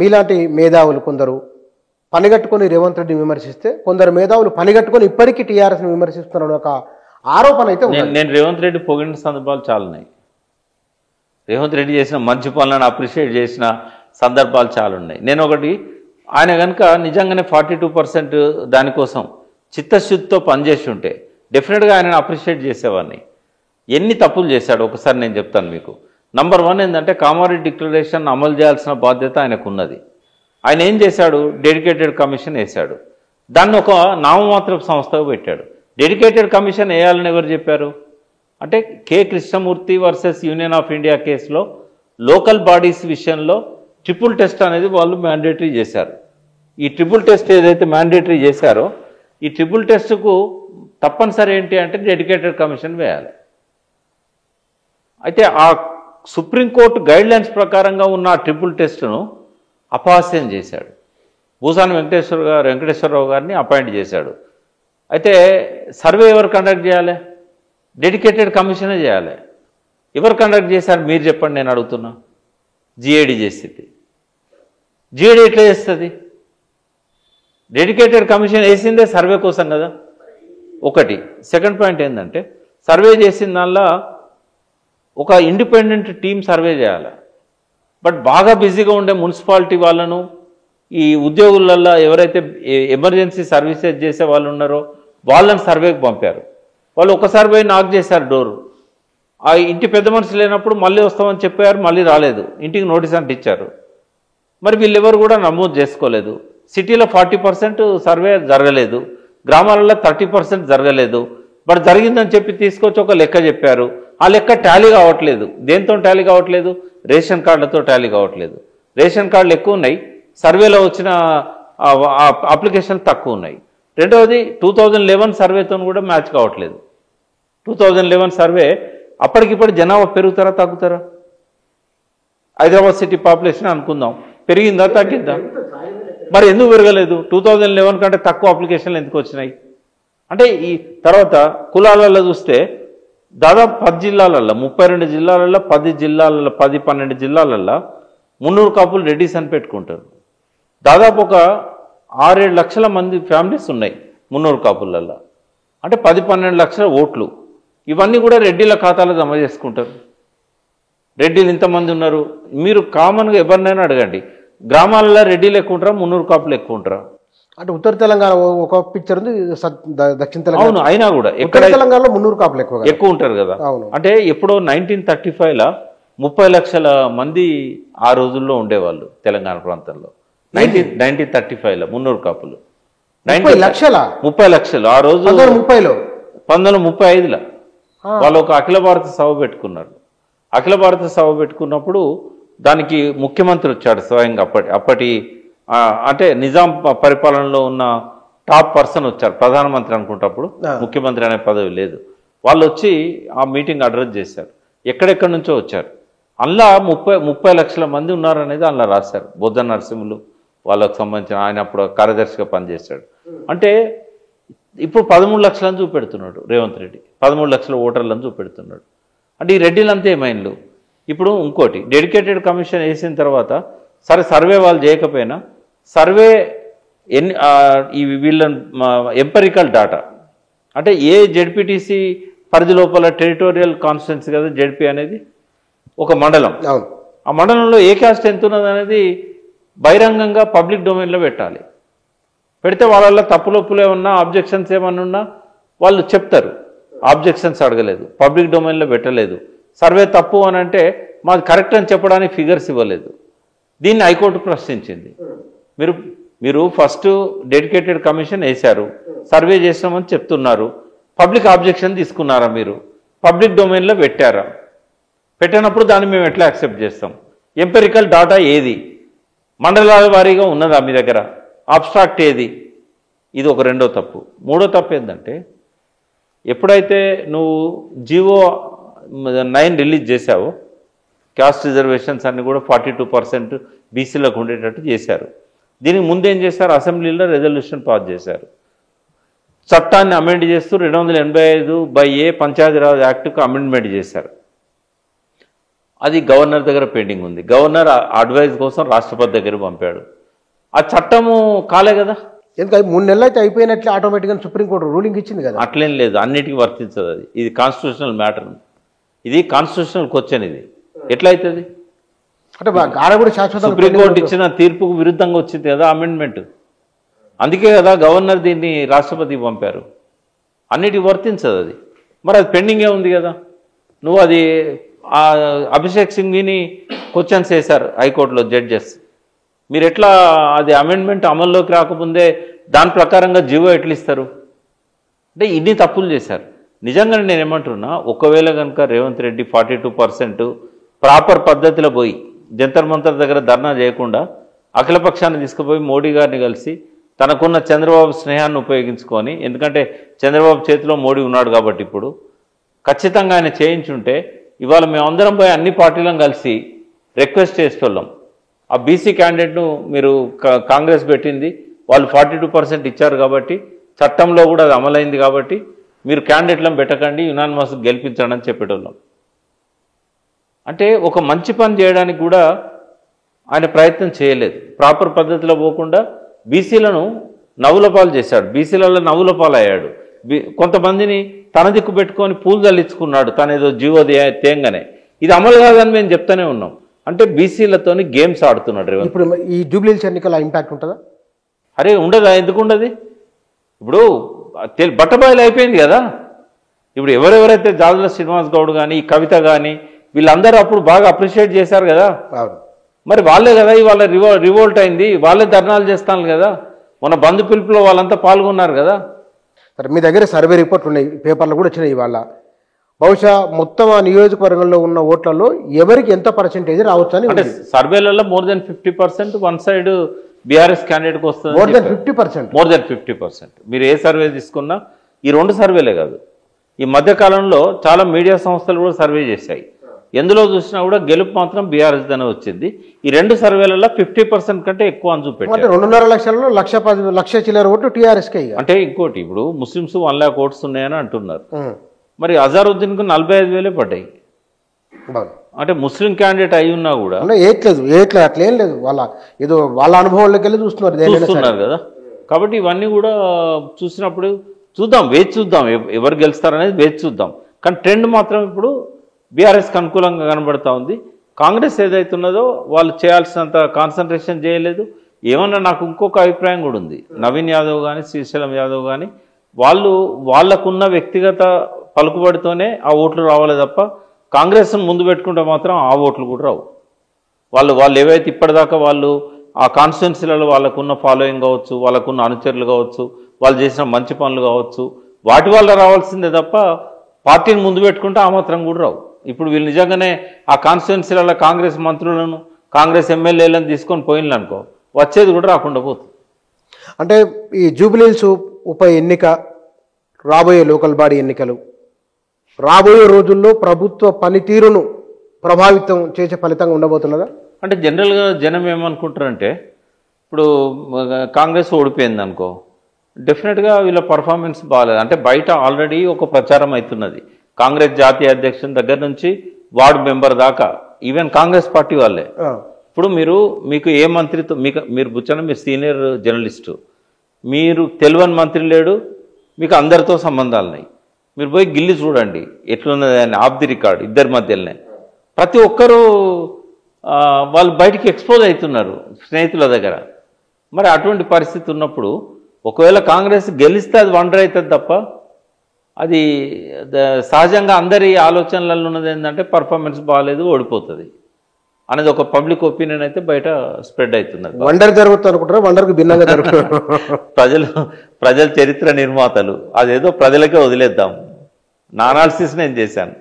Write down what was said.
మీలాంటి మేధావులు కొందరు పనిగట్టుకొని రేవంత్ రెడ్డిని విమర్శిస్తే, కొందరు మేధావులు పనిగట్టుకొని ఇప్పటికీ టీఆర్ఎస్ని విమర్శిస్తున్నారని ఒక ఆరోపణ అయితే ఉంది. నేను రేవంత్ రెడ్డి పొగిడిన సందర్భాలు చాలా ఉన్నాయి. రేవంత్ రెడ్డి చేసిన మంచి పనులను అప్రిషియేట్ చేసిన సందర్భాలు చాలా ఉన్నాయి. నేను ఒకటి, ఆయన కనుక నిజంగానే 42% దానికోసం చిత్తశుద్ధితో పనిచేసి ఉంటే డెఫినెట్గా ఆయనను అప్రిషియేట్ చేసేవాడిని. ఎన్ని తప్పులు చేశాడు ఒకసారి నేను చెప్తాను మీకు. నంబర్ 1 ఏంటంటే కామారెడ్డి డిక్లరేషన్ అమలు చేయాల్సిన బాధ్యత ఆయనకు ఉన్నది. ఆయన ఏం చేశాడు? డెడికేటెడ్ కమిషన్ వేశాడు. దాన్ని ఒక నామమాత్రపు సంస్థగా పెట్టాడు. డెడికేటెడ్ కమిషన్ వేయాలని ఎవరు చెప్పారు అంటే K Krishnamurthy versus union of India కేసులో లోకల్ బాడీస్ విషయంలో ట్రిపుల్ టెస్ట్ అనేది వాళ్ళు మ్యాండేటరీ చేశారు. ఈ ట్రిపుల్ టెస్ట్ ఏదైతే మ్యాండేటరీ చేశారో ఈ ట్రిపుల్ టెస్ట్కు తప్పనిసరి ఏంటి అంటే డెడికేటెడ్ కమిషన్ వేయాలి. అయితే ఆ సుప్రీంకోర్టు గైడ్లైన్స్ ప్రకారంగా ఉన్న ఆ ట్రిపుల్ టెస్ట్ను అపహాస్యం చేశాడు. భూసాని వెంకటేశ్వరరావు గారిని అపాయింట్ చేశాడు. అయితే సర్వే ఎవరు కండక్ట్ చేయాలి? డెడికేటెడ్ కమిషనే చేయాలి. ఎవరు కండక్ట్ చేశారు మీరు చెప్పండి, నేను అడుగుతున్నా. జిఏడి చేస్తుంది. జిఏడి ఎట్లా చేస్తుంది? డెడికేటెడ్ కమిషన్ వేసిందే సర్వే కోసం కదా. ఒకటి. సెకండ్ పాయింట్ ఏంటంటే సర్వే చేసిన దానిలో ఒక ఇండిపెండెంట్ టీం సర్వే చేయాలి. బట్ బాగా బిజీగా ఉండే మున్సిపాలిటీ వాళ్ళను, ఈ ఉద్యోగులలో ఎవరైతే ఎమర్జెన్సీ సర్వీసెస్ చేసే వాళ్ళు ఉన్నారో వాళ్ళని సర్వేకి పంపారు. వాళ్ళు ఒకసారి పోయి నాక్ చేశారు డోరు. ఆ ఇంటి పెద్ద మనిషి లేనప్పుడు మళ్ళీ వస్తామని చెప్పారు, మళ్ళీ రాలేదు. ఇంటికి నోటీస్ అంటే ఇచ్చారు. మరి వీళ్ళెవరు కూడా నమోదు చేసుకోలేదు. సిటీలో 40% సర్వే జరగలేదు, గ్రామాలలో 30% జరగలేదు. బట్ జరిగిందని చెప్పి తీసుకొచ్చి ఒక లెక్క చెప్పారు. ఆ లెక్క టాలీ కావట్లేదు. దేంతో టాలీ కావట్లేదు? రేషన్ కార్డులతో టాలీ కావట్లేదు. రేషన్ కార్డులు ఎక్కువ ఉన్నాయి, సర్వేలో వచ్చిన అప్లికేషన్లు తక్కువ ఉన్నాయి. రెండవది 2011 సర్వేతో కూడా మ్యాచ్ కావట్లేదు. 2011 సర్వే అప్పటికిప్పుడు జనాభా పెరుగుతారా తగ్గుతారా? హైదరాబాద్ సిటీ పాపులేషన్ అనుకుందాం, పెరిగిందా తగ్గిందా? మరి ఎందుకు పెరగలేదు? 2011 కంటే తక్కువ అప్లికేషన్లు ఎందుకు వచ్చినాయి అంటే ఈ తర్వాత కులాలలో చూస్తే దాదాపు 10 జిల్లాలలో 32 జిల్లాలలో 10 జిల్లాలలో 10-12 జిల్లాలలో 300 కాపులు రెడ్డిస్ అని పెట్టుకుంటారు. దాదాపు ఒక 6-7 లక్షల మంది ఫ్యామిలీస్ ఉన్నాయి 300 కాపులలో. అంటే 10-12 లక్షల ఓట్లు. ఇవన్నీ కూడా రెడ్డిల ఖాతాలో జమ చేసుకుంటారు. రెడ్డిలు ఇంతమంది ఉన్నారు. మీరు కామన్గా ఎవరినైనా అడగండి, గ్రామాలలో రెడ్డిలు ఎక్కువ ఉంటారా 300 కాపులు ఎక్కువ ఉంటారా? అంటే ఉత్తర తెలంగాణ ఒక పిక్చర్ ఉంది, దక్షిణ తెలంగాణ. అవును, అయినా కూడా ఎక్కడ తెలంగాణలో 300 కాపులు ఎక్కువ ఉంటారు కదా. అంటే ఎప్పుడో 1935లో 30 లక్షల మంది ఆ రోజుల్లో ఉండేవాళ్ళు తెలంగాణ ప్రాంతంలో. 1935లో 300 కాపులు 30 లక్షలు ఆ రోజు 1935లో వాళ్ళు ఒక అఖిల భారత సభ పెట్టుకున్నారు. అఖిల భారత సభ పెట్టుకున్నప్పుడు దానికి ముఖ్యమంత్రి వచ్చాడు స్వయంగా. అప్పటి అంటే నిజాం పరిపాలనలో ఉన్న టాప్ పర్సన్ వచ్చారు, ప్రధానమంత్రి అనుకుంటప్పుడు. ముఖ్యమంత్రి అనే పదవి లేదు. వాళ్ళు వచ్చి ఆ మీటింగ్ అడ్రస్ చేశారు. ఎక్కడెక్కడి నుంచో వచ్చారు. అందులో 30 లక్షల మంది ఉన్నారనేది అందులో రాశారు. బొద్ద నరసింహులు వాళ్ళకు సంబంధించిన, ఆయన అప్పుడు కార్యదర్శిగా పనిచేశాడు. అంటే ఇప్పుడు 13 లక్షలను చూపెడుతున్నాడు రేవంత్ రెడ్డి. 13 లక్షల ఓటర్లను చూపెడుతున్నాడు. అంటే ఈ రెడ్డిలంతా ఏమైండ్లు? ఇప్పుడు ఇంకోటి, డెడికేటెడ్ కమిషన్ వేసిన తర్వాత సరే సర్వే వాళ్ళు చేయకపోయినా సర్వే వీళ్ళ ఎంపరికల్ డాటా అంటే ఏ జెడ్పీటీసీ పరిధి లోపల టెరిటోరియల్ కాన్స్టిట్యున్సీ కదా జెడ్పీ అనేది, ఒక మండలం. ఆ మండలంలో ఏ క్యాస్ట్ ఎంత ఉన్నది అనేది బహిరంగంగా పబ్లిక్ డొమైన్లో పెట్టాలి. పెడితే వాళ్ళ తప్పులొప్పులు ఏమన్నా, ఆబ్జెక్షన్స్ ఏమన్నా ఉన్నా వాళ్ళు చెప్తారు. ఆబ్జెక్షన్స్ అడగలేదు, పబ్లిక్ డొమైన్లో పెట్టలేదు. సర్వే తప్పు అని అంటే మాది కరెక్ట్ అని చెప్పడానికి ఫిగర్స్ ఇవ్వలేదు. దీన్ని హైకోర్టు ప్రశ్నించింది. మీరు ఫస్ట్ డెడికేటెడ్ కమిషన్ వేశారు, సర్వే చేసినామని చెప్తున్నారు, పబ్లిక్ ఆబ్జెక్షన్ తీసుకున్నారా? మీరు పబ్లిక్ డొమైన్లో పెట్టారా? పెట్టినప్పుడు దాన్ని మేము ఎట్లా యాక్సెప్ట్ చేస్తాం? ఎంపెరికల్ డాటా ఏది? మండలాల వారీగా ఉన్నదా మీ దగ్గర? అబ్స్ట్రాక్ట్ ఏది? ఇది ఒక రెండో తప్పు. మూడో తప్పు ఏంటంటే ఎప్పుడైతే నువ్వు జీవో 9 రిలీజ్ చేశావో క్యాస్ట్ రిజర్వేషన్స్ అన్ని కూడా 42% బీసీలకు ఉండేటట్టు చేశారు. దీనికి ముందేం చేశారు? అసెంబ్లీలో రెజల్యూషన్ పాస్ చేశారు. చట్టాన్ని అమెండ్ చేస్తూ 285/A పంచాయతీరాజ్ యాక్ట్కు అమెండ్మెంట్ చేశారు. అది గవర్నర్ దగ్గర పెండింగ్ ఉంది. గవర్నర్ అడ్వైజ్ కోసం రాష్ట్రపతి దగ్గర పంపాడు. ఆ చట్టము కాలే కదా, ఎందుకంటే 3 నెలలు అయితే అయిపోయినట్లే ఆటోమేటిక్గా సుప్రీంకోర్టు రూలింగ్ ఇచ్చింది కదా. అట్లేం లేదు, అన్నిటికీ వర్తించదు. అది ఇది కాన్స్టిట్యూషనల్ మ్యాటర్, ఇది కాన్స్టిట్యూషనల్ క్వశ్చన్. ఇది ఎట్లా అవుతుంది అంటే ఆడ కూడా శాశ్వత సుప్రీంకోర్టు ఇచ్చిన తీర్పుకు విరుద్ధంగా వచ్చింది కదా అమెండ్మెంట్. అందుకే కదా గవర్నర్ దీన్ని రాష్ట్రపతికి పంపారు. అన్నిటికీ వర్తించదు అది. మరి అది పెండింగే ఉంది కదా. నువ్వు అది అభిషేక్ సింఘ్విని క్వశ్చన్స్ వేశారు హైకోర్టులో జడ్జెస్. మీరు ఎట్లా అది అమెండ్మెంట్ అమల్లోకి రాకముందే దాని ప్రకారంగా జీవో ఎట్లా ఇస్తారు? అంటే ఇన్ని తప్పులు చేశారు. నిజంగానే నేను ఏమంటున్నా, ఒకవేళ కనుక రేవంత్ రెడ్డి 42% ప్రాపర్ పద్ధతిలో పోయి జంతర్ మంతర్ దగ్గర ధర్నా చేయకుండా అఖిలపక్షాన్ని తీసుకుపోయి మోడీ గారిని కలిసి తనకున్న చంద్రబాబు స్నేహాన్ని ఉపయోగించుకొని, ఎందుకంటే చంద్రబాబు చేతిలో మోడీ ఉన్నాడు కాబట్టి ఇప్పుడు ఖచ్చితంగా ఆయన చేయించుంటే ఇవాళ మేమందరం పోయి అన్ని పార్టీలను కలిసి రిక్వెస్ట్ చేస్తున్నాం. ఆ బీసీ క్యాండిడేట్ను మీరు కాంగ్రెస్ పెట్టింది, వాళ్ళు 42% ఇచ్చారు కాబట్టి చట్టంలో కూడా అది అమలైంది కాబట్టి మీరు క్యాండిడేట్లను పెట్టకండి, యునానిమస్ గెలిపించండి అని చెప్పేటోళ్ళం. అంటే ఒక మంచి పని చేయడానికి కూడా ఆయన ప్రయత్నం చేయలేదు. ప్రాపర్ పద్ధతిలో పోకుండా బీసీలను నవ్వులపాలు చేశాడు, బీసీలలో నవ్వులపాలు అయ్యాడు. కొంతమందిని తన దిక్కు పెట్టుకొని పూలు చల్లించుకున్నాడు తనేదో జీవో తేంగానే. ఇది అమలు కాదని మేము చెప్తానే ఉన్నాం. అంటే బీసీలతోని గేమ్స్ ఆడుతున్నాడు. ఇప్పుడు ఈ జూబ్లీహిల్స్ ఎన్నికల ఇంపాక్ట్ ఉంటుందా? అరే ఉండదా, ఎందుకు ఉండదు? ఇప్పుడు బట్టబయలు అయిపోయింది కదా. ఇప్పుడు ఎవరెవరైతే జాజుల శ్రీనివాస్ గౌడ్ కానీ కవిత కానీ వీళ్ళందరూ అప్పుడు బాగా అప్రిషియేట్ చేశారు కదా. మరి వాళ్ళే కదా ఇవాళ రివోల్ట్ అయింది, వాళ్ళే ధర్నాలు చేస్తాను కదా. మన బంధు పిలుపులో వాళ్ళంతా పాల్గొన్నారు కదా. సరే, మీ దగ్గర సర్వే రిపోర్ట్లు ఉన్నాయి, పేపర్లు కూడా వచ్చినాయి ఇవాళ. బహుశా మొత్తం ఆ నియోజకవర్గంలో ఉన్న ఓట్లలో ఎవరికి ఎంత పర్సెంటేజ్ రావచ్చు అని? అంటే సర్వేలలో more than 50% one side BRS క్యాండిడేట్కి వస్తుంది. more than 50%. మీరు ఏ సర్వే తీసుకున్నా, ఈ 2 సర్వేలే కాదు, ఈ మధ్యకాలంలో చాలా మీడియా సంస్థలు కూడా సర్వే చేశాయి. ఎందులో చూసినా కూడా గెలుపు మాత్రం బీఆర్ఎస్ దానే వచ్చింది. ఈ 2 సర్వేలలో 50% కంటే ఎక్కువ అని చూపెట్టారు. అంటే 2.5 లక్షలలో 1,10,000 చిల్లర ఓట్లు టీఆర్ఎస్కే. అంటే ఇంకోటి, ఇప్పుడు ముస్లిమ్స్ 1 lakh ఓట్స్ ఉన్నాయని అంటున్నారు. మరి అజారుద్దీన్కు 45,000 పడ్డాయి. అంటే ముస్లిం క్యాండిడేట్ అయి ఉన్నా కూడా ఏట్లేదు అట్లేం లేదు. ఏదో వాళ్ళ అనుభవంలోకి వెళ్ళి చూస్తున్నారు కదా. కాబట్టి ఇవన్నీ కూడా చూసినప్పుడు చూద్దాం, వేచి చూద్దాం ఎవరు గెలుస్తారనేది వేచి చూద్దాం. కానీ ట్రెండ్ మాత్రం ఇప్పుడు బీఆర్ఎస్కి అనుకూలంగా కనబడతా ఉంది. కాంగ్రెస్ ఏదైతున్నదో వాళ్ళు చేయాల్సినంత కాన్సన్ట్రేషన్ చేయలేదు. ఏమన్నా నాకు ఇంకొక అభిప్రాయం కూడా ఉంది, నవీన్ యాదవ్ కానీ శ్రీశైలం యాదవ్ కానీ వాళ్ళకున్న వ్యక్తిగత పలుకుబడితోనే ఆ ఓట్లు రావాలి తప్ప కాంగ్రెస్ను ముందు పెట్టుకుంటే మాత్రం ఆ ఓట్లు కూడా రావు. వాళ్ళు ఏవైతే ఇప్పటిదాకా వాళ్ళు ఆ కాన్స్టిట్యున్సీలలో వాళ్ళకున్న ఫాలోయింగ్ కావచ్చు, వాళ్ళకున్న అనుచరులు కావచ్చు, వాళ్ళు చేసిన మంచి పనులు కావచ్చు, వాటి వల్ల రావాల్సిందే తప్ప పార్టీని ముందు పెట్టుకుంటే ఆ మాత్రం కూడా రావు. ఇప్పుడు వీళ్ళు నిజంగానే ఆ కాన్స్టిట్యున్సీలలో కాంగ్రెస్ మంత్రులను కాంగ్రెస్ ఎమ్మెల్యేలను తీసుకొని పోయినలు అనుకో, వచ్చేది కూడా రాకుండా పోతుంది. అంటే ఈ జూబ్లీహిల్స్ ఉప ఎన్నిక, రాబోయే లోకల్ బాడీ ఎన్నికలు రాబోయే రోజుల్లో ప్రభుత్వ పనితీరును ప్రభావితం చేసే ఫలితంగా ఉండబోతున్నదా? అంటే జనరల్గా జనం ఏమనుకుంటారంటే, ఇప్పుడు కాంగ్రెస్ ఓడిపోయింది అనుకో, డెఫినెట్గా వీళ్ళ పర్ఫార్మెన్స్ బాగాలేదు. అంటే బయట ఆల్రెడీ ఒక ప్రచారం అవుతున్నది, కాంగ్రెస్ జాతీయ అధ్యక్షుని దగ్గర నుంచి వార్డు మెంబర్ దాకా, ఈవెన్ కాంగ్రెస్ పార్టీ వాళ్ళే. ఇప్పుడు మీకు ఏ మంత్రితో మీరు బుచ్చన, మీరు సీనియర్ జర్నలిస్టు, మీరు తెలియని మంత్రి లేడు, మీకు అందరితో సంబంధాలున్నాయి. మీరు పోయి గిల్లి చూడండి ఎట్లున్నది అని, ఆఫ్ ది రికార్డ్ ఇద్దరి మధ్యలోనే. ప్రతి ఒక్కరూ వాళ్ళు బయటికి ఎక్స్పోజ్ అవుతున్నారు స్నేహితుల దగ్గర. మరి అటువంటి పరిస్థితి ఉన్నప్పుడు ఒకవేళ కాంగ్రెస్ గెలిస్తే అది వండర్ అవుతుంది తప్ప, అది సహజంగా అందరి ఆలోచనలలో ఉన్నది ఏంటంటే పర్ఫార్మెన్స్ బాగాలేదు, ఓడిపోతుంది అనేది ఒక పబ్లిక్ ఒపీనియన్ అయితే బయట స్ప్రెడ్ అవుతున్నది. వండర్ జరుగుతుంది అనుకుంటారా? వండర్కు భిన్నంగా జరుగుతుంది. ప్రజల చరిత్ర నిర్మాతలు, అదేదో ప్రజలకే వదిలేద్దాం. నా అనాలిసిస్ నేను చేశాను.